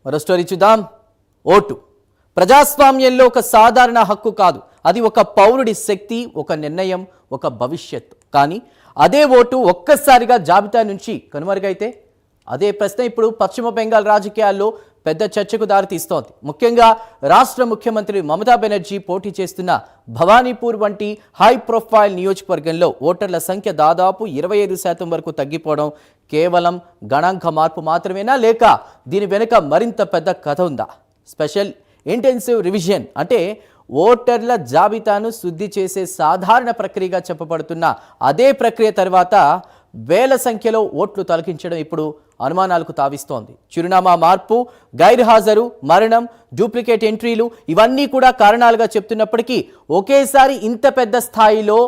మరో స్టోరీ చూద్దాం. ఓటు ప్రజాస్వామ్యంలో ఒక సాధారణ హక్కు కాదు, అది ఒక పౌరుడి శక్తి, ఒక నిర్ణయం, ఒక భవిష్యత్తు. కానీ అదే ఓటు ఒక్కసారిగా జాబితా నుంచి కనుమరుగైతే అదే ప్రశ్న ఇప్పుడు పశ్చిమ బెంగాల్ రాజకీయాల్లో పెద్ద చర్చకు దారితీస్తోంది. ముఖ్యంగా రాష్ట్ర ముఖ్యమంత్రి మమతా బెనర్జీ పోటీ చేస్తున్న భవానీపూర్ వంటి హై ప్రొఫైల్ నియోజకవర్గంలో ఓటర్ల సంఖ్య దాదాపు 25% వరకు తగ్గిపోవడం కేవలం గణాంక మార్పు మాత్రమేనా, లేక దీని వెనుక మరింత పెద్ద కథ ఉందా? స్పెషల్ ఇంటెన్సివ్ రివిజన్ అంటే ఓటర్ల జాబితాను శుద్ధి చేసే సాధారణ ప్రక్రియగా చెప్పబడుతున్న అదే ప్రక్రియ తర్వాత వేల సంఖ్యలో ఓట్లు తొలగించడం ఇప్పుడు అనుమానాలకు తావిస్తోంది. చిరునామా మార్పు, గైర్హాజరు, మరణం, డూప్లికేట్ ఎంట్రీలు ఇవన్నీ కూడా కారణాలుగా చెప్తున్నప్పటికీ ఒకేసారి ఇంత పెద్ద స్థాయిలో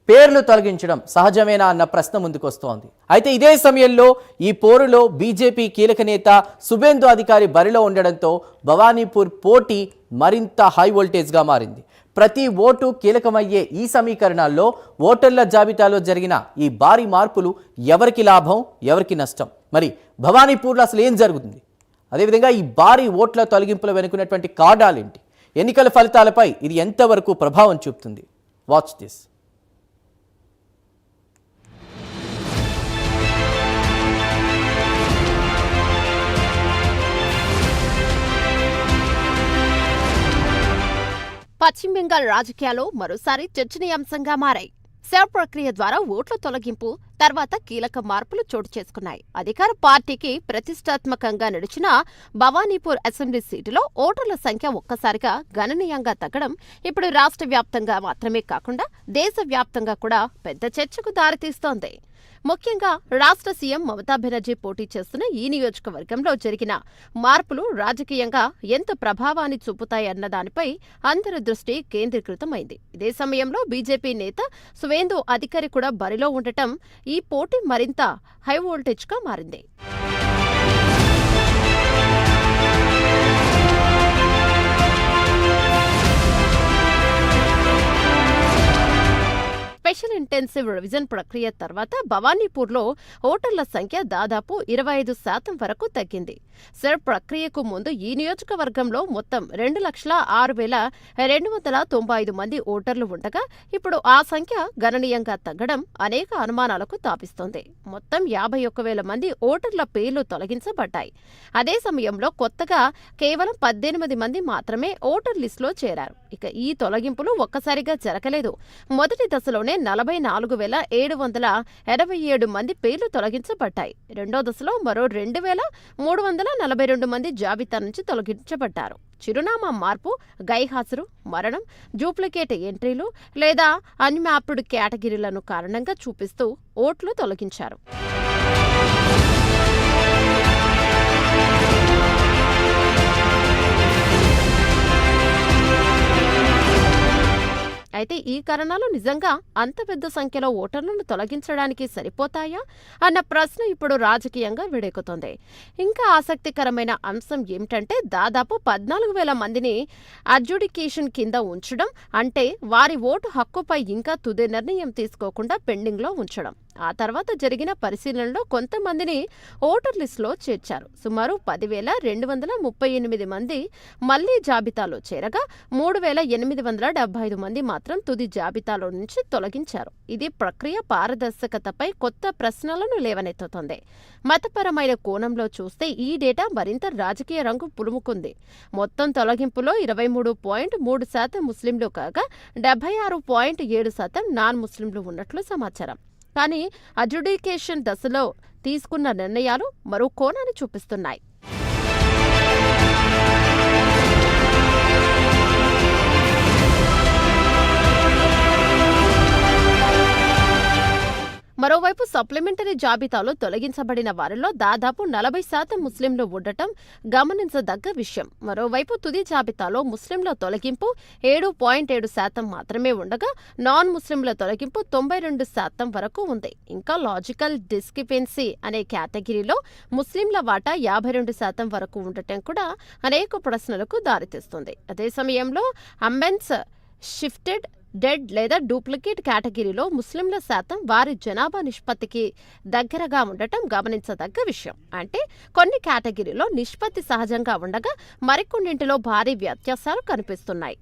పేర్లు తొలగించడం సహజమేనా అన్న ప్రశ్న ముందుకొస్తోంది. అయితే ఇదే సమయంలో ఈ పోరులో బీజేపీ కీలక నేత సుబేందు అధికారి బరిలో ఉండడంతో భవానీపూర్ పోటీ మరింత హై వోల్టేజ్గా మారింది. ప్రతి ఓటు కీలకమయ్యే ఈ సమీకరణాల్లో ఓటర్ల జాబితాలో జరిగిన ఈ భారీ మార్పులు ఎవరికి లాభం, ఎవరికి నష్టం? మరి భవానీపూర్లో అసలు ఏం జరుగుతుంది? అదేవిధంగా ఈ భారీ ఓట్ల తొలగింపుల వెనుకున్నటువంటి కారణాలేంటి? ఎన్నికల ఫలితాలపై ఇది ఎంతవరకు ప్రభావం చూపుతుంది? Watch this. పశ్చిమ బెంగాల్ రాజకీయాల్లో మరోసారి చర్చనీయాంశంగా మారాయి. సేవ్ ప్రక్రియ ద్వారా ఓట్ల తొలగింపు తర్వాత కీలక మార్పులు చోటు చేసుకున్నాయి. అధికార పార్టీకి ప్రతిష్టాత్మకంగా నడిచిన భవానీపూర్ అసెంబ్లీ సీటులో ఓటర్ల సంఖ్య ఒక్కసారిగా గణనీయంగా తగ్గడం ఇప్పుడు రాష్ట్ర వ్యాప్తంగా మాత్రమే కాకుండా దేశవ్యాప్తంగా కూడా పెద్ద చర్చకు దారితీస్తోంది. ముఖ్యంగా రాష్ట్ర సీఎం మమతా బెనర్జీ పోటీ చేస్తున్న ఈ నియోజకవర్గంలో జరిగిన మార్పులు రాజకీయంగా ఎంత ప్రభావాన్ని చూపుతాయన్న దానిపై అందరి దృష్టి కేంద్రీకృతమైంది. ఇదే సమయంలో బీజేపీ నేత సువేందు అధికారి కూడా బరిలో ఉండటం ఈ పోటీ మరింత హై వోల్టేజ్గా మారింది. స్పెషల్ ఇంటెన్సివ్ రివిజన్ ప్రక్రియ తర్వాత భవానీపూర్లో ఓటర్ల సంఖ్య దాదాపు 25% వరకు తగ్గింది. సెర్ ప్రక్రియకు ముందు ఈ నియోజకవర్గంలో మొత్తం 2,06,295 మంది ఓటర్లు ఉండగా ఇప్పుడు ఆ సంఖ్య గణనీయంగా తగ్గడం అనేక అనుమానాలకు తావిస్తోంది. మొత్తం 51,000 మంది ఓటర్ల పేర్లు తొలగించబడ్డాయి. అదే సమయంలో కొత్తగా కేవలం 18 మంది మాత్రమే ఓటర్ లిస్టులో చేరారు. ఇక ఈ తొలగింపులు ఒక్కసారిగా జరగలేదు. మొదటి దశలోనే 44,787 మంది పేర్లు తొలగించబడ్డాయి. రెండో దశలో మరో 2,342 మంది జాబితా నుంచి తొలగించబడ్డారు. చిరునామా మార్పు, గైర్హాజరు, మరణం, డూప్లికేట్ ఎంట్రీలు లేదా అన్మ్యాప్డ్ కేటగిరీలను కారణంగా చూపిస్తూ ఓట్లు తొలగించారు. అయితే ఈ కారణాలు నిజంగా అంత పెద్ద సంఖ్యలో ఓటర్లను తొలగించడానికి సరిపోతాయా అన్న ప్రశ్న ఇప్పుడు రాజకీయంగా వేడెక్కుతోంది. ఇంకా ఆసక్తికరమైన అంశం ఏమిటంటే దాదాపు 14,000 మందిని అడ్జుడికేషన్ కింద ఉంచడం, అంటే వారి ఓటు హక్కుపై ఇంకా తుది నిర్ణయం తీసుకోకుండా పెండింగ్లో ఉంచడం. ఆ తర్వాత జరిగిన పరిశీలనలో కొంతమందిని ఓటర్ లిస్టులో చేర్చారు. సుమారు 10,238 మంది మళ్లీ జాబితాలో చేరగా 3,875 మంది మాత్రం తుది జాబితాలో నుంచి తొలగించారు. ఇది ప్రక్రియ పారదర్శకతపై కొత్త ప్రశ్నలను లేవనెత్తుతోంది. మతపరమైన కోణంలో చూస్తే ఈ డేటా మరింత రాజకీయ రంగు పులుముకుంది. మొత్తం తొలగింపులో 23.3% ముస్లింలు కాగా 76.7% నాన్ ముస్లింలు ఉన్నట్లు సమాచారం. కానీ అడ్జుడికేషన్ దశలో తీసుకున్న నిర్ణయాలు మరో కోణాన్ని చూపిస్తున్నాయి. మరోవైపు సప్లిమెంటరీ జాబితాలో తొలగించబడిన వారిలో దాదాపు 40% ముస్లింలు ఉండటం గమనించదగ్గ విషయం. మరోవైపు తుది జాబితాలో ముస్లింల తొలగింపు 7.7% మాత్రమే ఉండగా నాన్ ముస్లింల తొలగింపు 92% వరకు ఉంది. ఇంకా లాజికల్ డిస్క్రిపెన్సీ అనే కేటగిరీలో ముస్లింల వాటా 52% వరకు ఉండటం కూడా అనేక ప్రశ్నలకు దారితీస్తుంది. అదే సమయంలో అమెండ్స్ షిఫ్టెడ్ డెడ్ లేదా డూప్లికేట్ కేటగిరీలో ముస్లింల శాతం వారి జనాభా నిష్పత్తికి దగ్గరగా ఉండటం గమనించదగ్గ విషయం. అంటే కొన్ని కేటగిరీలో నిష్పత్తి సహజంగా ఉండగా మరికొన్నింటిలో భారీ వ్యత్యాసాలు కనిపిస్తున్నాయి.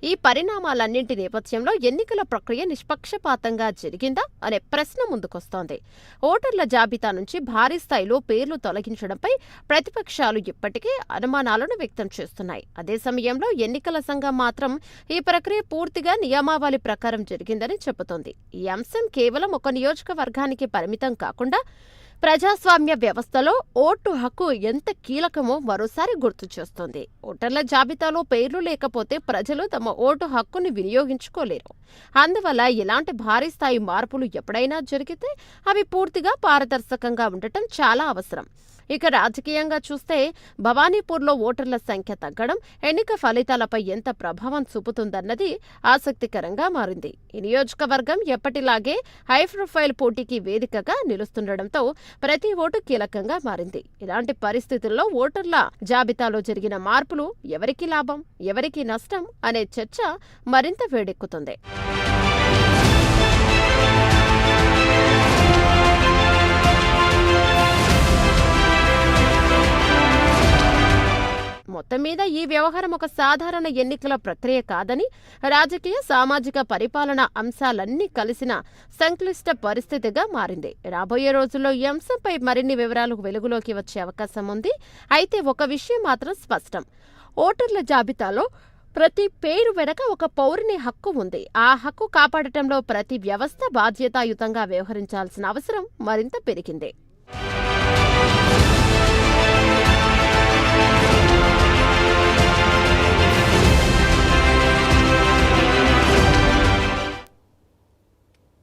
ఈ పరిణామాలన్నింటి నేపథ్యంలో ఎన్నికల ప్రక్రియ నిష్పక్షపాతంగా జరిగిందా అనే ప్రశ్న ముందుకొస్తోంది. ఓటర్ల జాబితా నుంచి భారీ స్థాయిలో పేర్లు తొలగించడంపై ప్రతిపక్షాలు ఇప్పటికే అనుమానాలను వ్యక్తం చేస్తున్నాయి. అదే సమయంలో ఎన్నికల సంఘం మాత్రం ఈ ప్రక్రియ పూర్తిగా నియమావళి ప్రకారం జరిగిందని చెబుతోంది. ఈ అంశం కేవలం ఒక నియోజకవర్గానికి పరిమితం కాకుండా ప్రజాస్వామ్య వ్యవస్థలో ఓటు హక్కు ఎంత కీలకమో మరోసారి గుర్తు చేస్తోంది. ఓటర్ల జాబితాలో పేర్లు లేకపోతే ప్రజలు తమ ఓటు హక్కుని వినియోగించుకోలేరు. అందువల్ల ఇలాంటి భారీ స్థాయి మార్పులు ఎప్పుడైనా జరిగితే అవి పూర్తిగా పారదర్శకంగా ఉండటం చాలా అవసరం. ఇక రాజకీయంగా చూస్తే భవానీపూర్లో ఓటర్ల సంఖ్య తగ్గడం ఎన్నిక ఫలితాలపై ఎంత ప్రభావం చూపుతుందన్నది ఆసక్తికరంగా మారింది. ఈ నియోజకవర్గం ఎప్పటిలాగే హై ప్రొఫైల్ పోటీకి వేదికగా నిలుస్తుండటంతో ప్రతి ఓటు కీలకంగా మారింది. ఇలాంటి పరిస్థితుల్లో ఓటర్ల జాబితాలో జరిగిన మార్పులు ఎవరికి లాభం, ఎవరికి నష్టం అనే చర్చ మరింత వేడెక్కుతుంది. మొత్తం మీద ఈ వ్యవహారం ఒక సాధారణ ఎన్నికల ప్రక్రియ కాదని, రాజకీయ సామాజిక పరిపాలన అంశాలన్నీ కలిసిన సంక్లిష్ట పరిస్థితిగా మారింది. రాబోయే రోజుల్లో ఈ అంశంపై మరిన్ని వివరాలు వెలుగులోకి వచ్చే అవకాశం ఉంది. అయితే ఒక విషయం మాత్రం స్పష్టం. ఓటర్ల జాబితాలో ప్రతి పేరు వెనక ఒక పౌరుని హక్కు ఉంది. ఆ హక్కు కాపాడటంలో ప్రతి వ్యవస్థ బాధ్యతాయుతంగా వ్యవహరించాల్సిన అవసరం మరింత పెరిగింది.